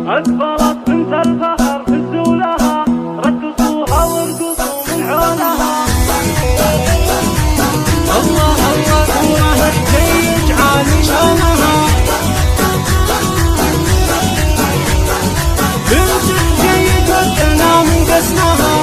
أقبلت بنت الفخر هزوا لها رقصوها وارقصوا من حولها. الله الله نوره جيج عالي شانها بنت جيد ودنا من قسمها.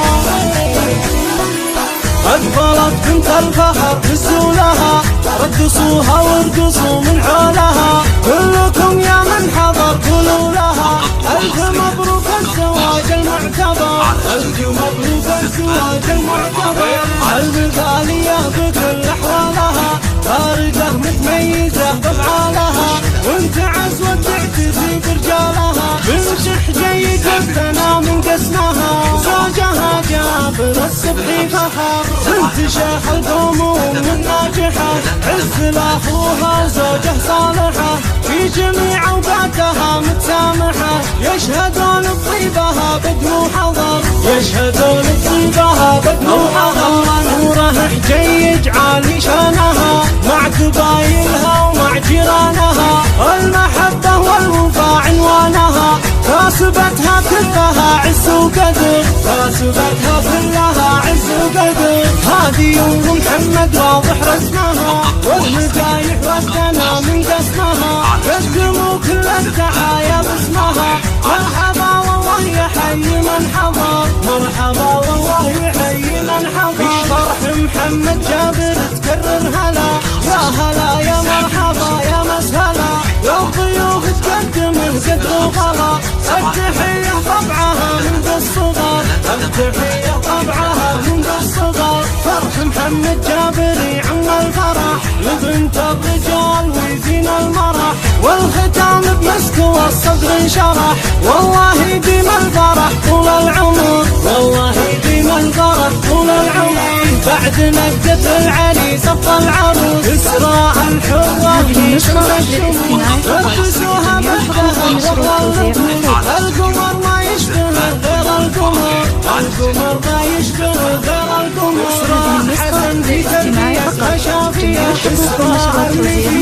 أقبلت بنت الفخر هزوا لها رقصوها وارقصوا من حولها. كلكم يا من حضر قولوا لها ألف مبروك الزواج المعتبر. ألف مبروك الزواج المعتبر. البغالية بكل أحوالها خارجة متميزة بأفعالها وانت عز وتعتزي برجالها. بنت جيد ودنا من قسمها زوجها جابر الصبحي فخر. بنت شيخ القومون من ناجحة عز لأخوها وزوجه صالحة في جميع أوقاتها متسامحة. يشهدون بطيبها بدن وحضر يشهدون بطيبها بدن وحضر. نوره جيج عالي شانها مع قبايلها ومع جيرانها. المحبة والوفاء عنوانها كاسبتها كلها عز وقدر. كاسبتها كلها عز وقدر. هذه أم محمد واضح رسمها والمدايح والثنا من قسمها. قدموا كل التحايا باسمها. مرحبا والله يحيي من حضر. مرحبا والله يحيي من حضر. فرح محمد جابر تكرر هلا يا هلا يا مرحبا يا مسهلا. للضيوف تقدم قدر وغلا. التحية طبعها من الصغر. التحية طبعها من الصغر. فرح محمد جابر يعم الفرح لبنت الرجال ويزين المرح. والختام بمسك والصدر انشرح. والله يديم الفرح طول العمر. والله يديم الفرح طول العمر. بعد نقدة العريس صف العروس إسراء الحرة القمر ما يشبه غير القمر. القمر ما يشبه غير القمر. إسراء حسن في تربية خشافية. إسراء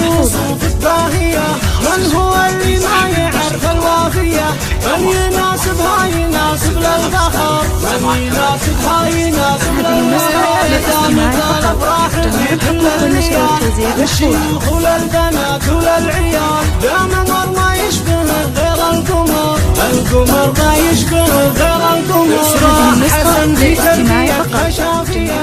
يوسف الباهية. من هو اللي ما يعرف الوافية؟ من يناسبها يناسب للفخر. من يناسبها يناسب للفخر. الشيوخ وللبنات وللعيال دائما ما يشبه غير القمر. القمر ما يشبه غير القمر. حسن في تربية خشافية.